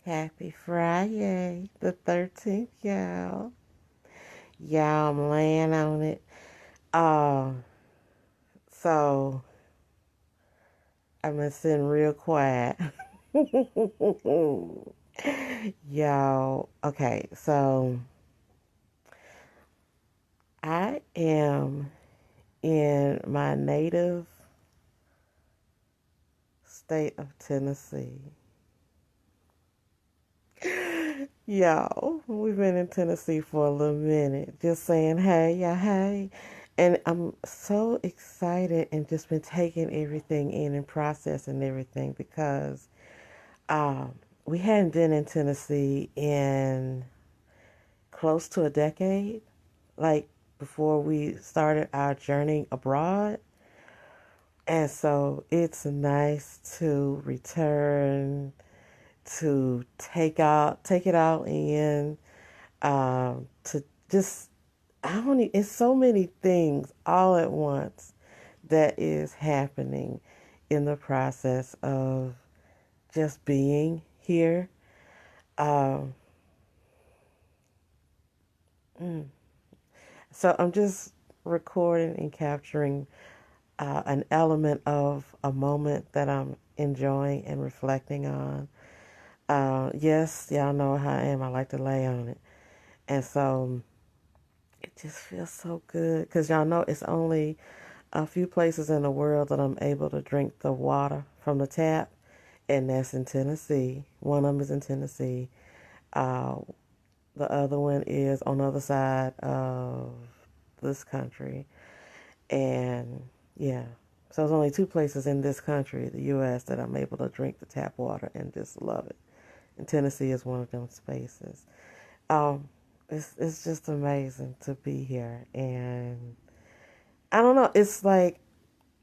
Happy Friday, the 13th, y'all. Y'all, I'm laying on it. Uh, so I'm been sitting real quiet. Y'all, okay, so I am in my native state of Tennessee. Y'all, we've been in Tennessee for a little minute, just saying hey, yeah, hey. And I'm so excited and just been taking everything in and processing everything because um, we hadn't been in Tennessee in close to a decade, like before we started our journey abroad. And so it's nice to return to take it all in, to just I don't. It's so many things all at once that is happening in the process of just being here. Um, mm. So I'm just recording and capturing an element of a moment that I'm enjoying and reflecting on. Yes, y'all know how I am. I like to lay on it, and so it just feels so good because y'all know it's only a few places in the world that I'm able to drink the water from the tap, and that's in Tennessee. One of them is in Tennessee. Uh, the other one is on the other side of this country. And yeah, so there's only two places in this country, the U.S., that I'm able to drink the tap water and just love it. And Tennessee is one of them spaces. Um, it's just amazing to be here, and I don't know. It's like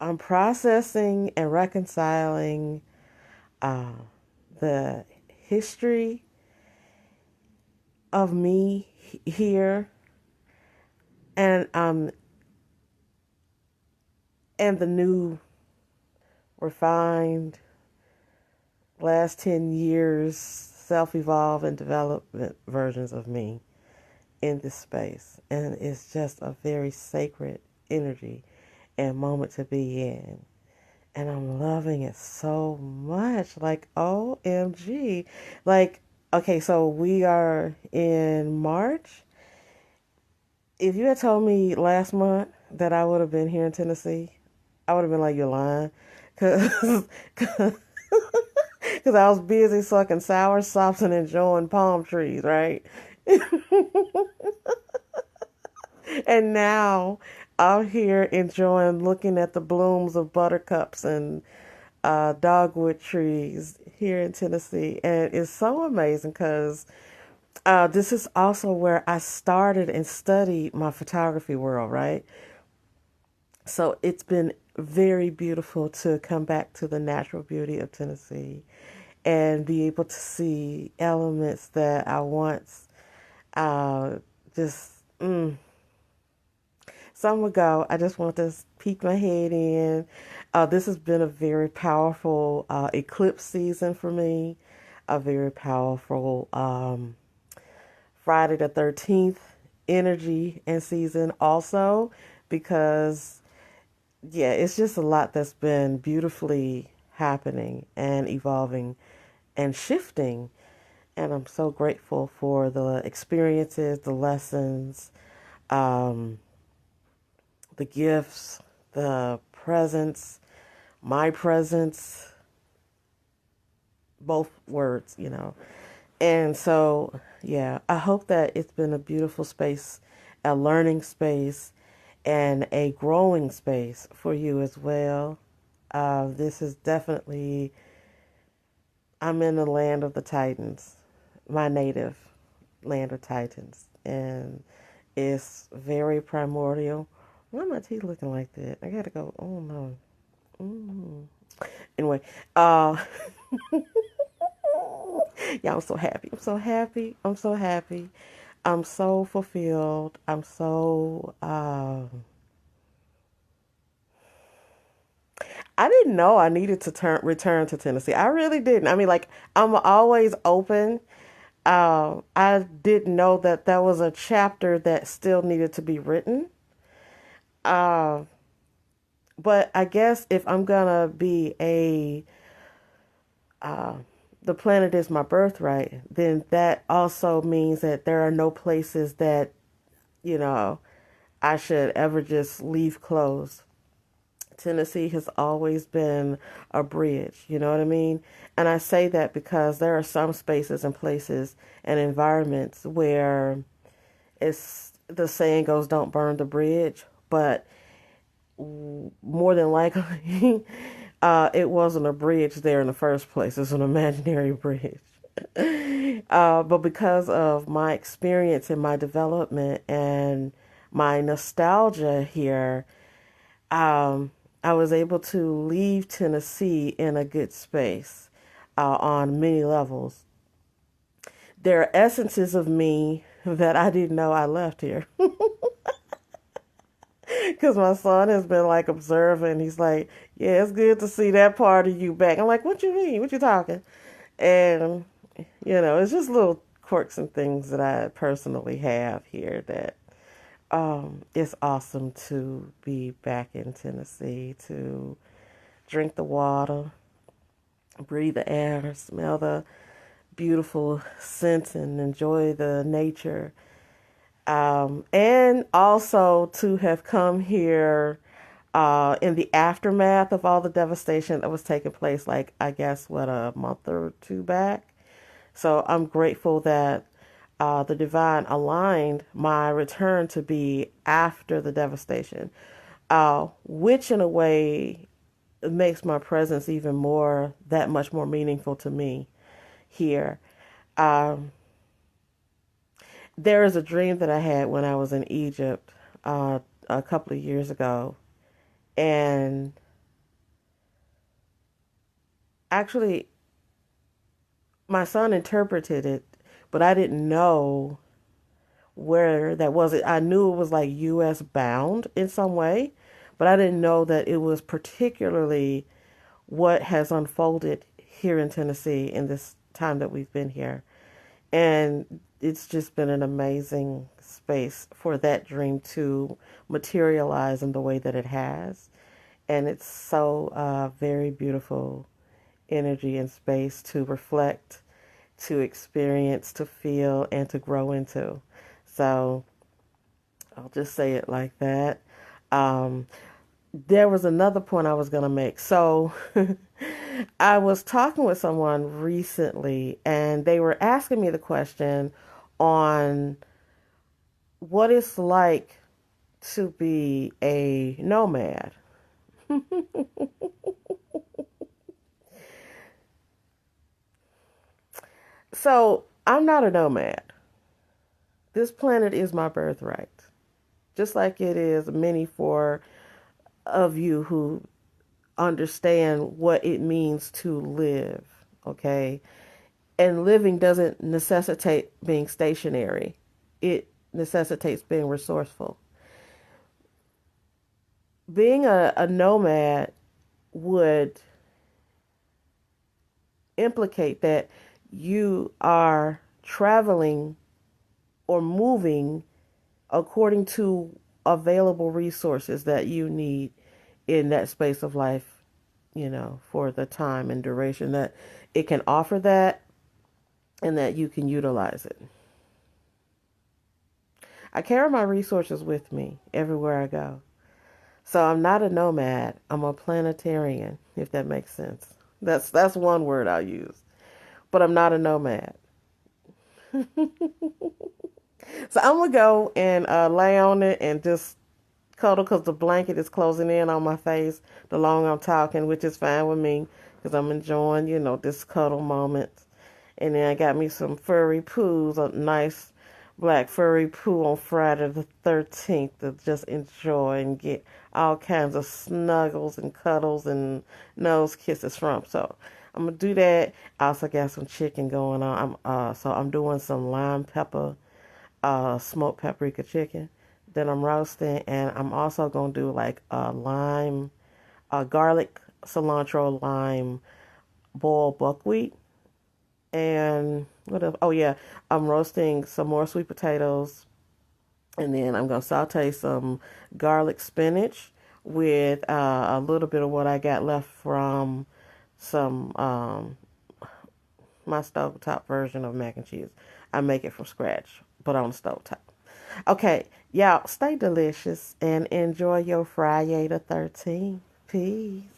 I'm processing and reconciling uh, the history of me here, and and the new refined last 10 years self-evolve and development versions of me in this space, and it's just a very sacred energy and moment to be in. And I'm loving it so much. Like, OMG. Like, okay, so we are in March. If you had told me last month that I would have been here in Tennessee, I would have been like, you're lying. Because I was busy sucking sour sops and enjoying palm trees, right? And now I'm here enjoying looking at the blooms of buttercups and dogwood trees here in Tennessee. And it's so amazing because this is also where I started and studied my photography world, right? So it's been very beautiful to come back to the natural beauty of Tennessee and be able to see elements that I once uh, just some ago. I just want to peek my head in. This has been a very powerful eclipse season for me, a very powerful Friday the 13th energy and season also, because yeah, it's just a lot that's been beautifully happening and evolving and shifting. And I'm so grateful for the experiences, the lessons, um, the gifts, the presence, my presence, both words. And so, yeah, I hope that it's been a beautiful space, a learning space, and a growing space for you as well. This is definitely, I'm in the land of the Titans, my native land of Titans. And it's very primordial. Why are my teeth looking like that? I gotta go. Oh no. Mm. Anyway, uh, yeah, I'm so happy. I'm so happy. I'm so happy. I'm so fulfilled. I'm so I didn't know I needed to return to Tennessee. I really didn't. I mean, like, I'm always open. I didn't know that that was a chapter that still needed to be written. Uh, but I guess if I'm gonna be uh, the planet is my birthright, then that also means that there are no places that, you know, I should ever just leave closed. Tennessee has always been a bridge, you know what I mean? And I say that because there are some spaces and places and environments where it's the saying goes, don't burn the bridge, but more than likely, it wasn't a bridge there in the first place. It's an imaginary bridge. But because of my experience and my development and my nostalgia here, um, I was able to leave Tennessee in a good space on many levels. There are essences of me that I didn't know I left here. Because my son has been like observing. He's like, yeah, it's good to see that part of you back. I'm like, what you mean? What you talking? And, it's just little quirks and things that I personally have here that it's awesome to be back in Tennessee, to drink the water, breathe the air, smell the beautiful scents, and enjoy the nature. And also to have come here in the aftermath of all the devastation that was taking place, like, I guess, what, a month or two back. So I'm grateful that the divine aligned my return to be after the devastation, which in a way makes my presence even that much more meaningful to me here. Um, there is a dream that I had when I was in Egypt a couple of years ago, and actually, my son interpreted it, but I didn't know where that was. I knew it was like U.S. bound in some way, but I didn't know that it was particularly what has unfolded here in Tennessee in this time that we've been here. And it's just been an amazing space for that dream to materialize in the way that it has. And it's so very beautiful energy and space to reflect, to experience, to feel, and to grow into. So I'll just say it like that. Um, there was another point I was going to make. So I was talking with someone recently, and they were asking me the question on what it's like to be a nomad. So I'm not a nomad. This planet is my birthright, just like it is many for of you who understand what it means to live. Okay, and living doesn't necessitate being stationary. It necessitates being resourceful. Being a nomad would implicate that you are traveling or moving according to available resources that you need in that space of life, for the time and duration that it can offer that and that you can utilize it. I carry my resources with me everywhere I go. So I'm not a nomad. I'm a planetarian, if that makes sense. That's one word I'll use. But I'm not a nomad. So I'm gonna go and lay on it and just cuddle because the blanket is closing in on my face the longer I'm talking, which is fine with me because I'm enjoying, this cuddle moment. And then I got me some furry poos, a nice black furry poo on Friday the 13th to just enjoy and get all kinds of snuggles and cuddles and nose kisses from. So I'm gonna do that. I also got some chicken going on. I'm doing some lime pepper, smoked paprika chicken that I'm roasting, and I'm also gonna do like a lime, garlic cilantro, lime, boiled buckwheat. And what else? Oh, yeah. I'm roasting some more sweet potatoes. And then I'm going to saute some garlic spinach with a little bit of what I got left from some my stovetop version of mac and cheese. I make it from scratch, but on the stovetop. Okay, y'all, stay delicious and enjoy your Friday the 13th. Peace.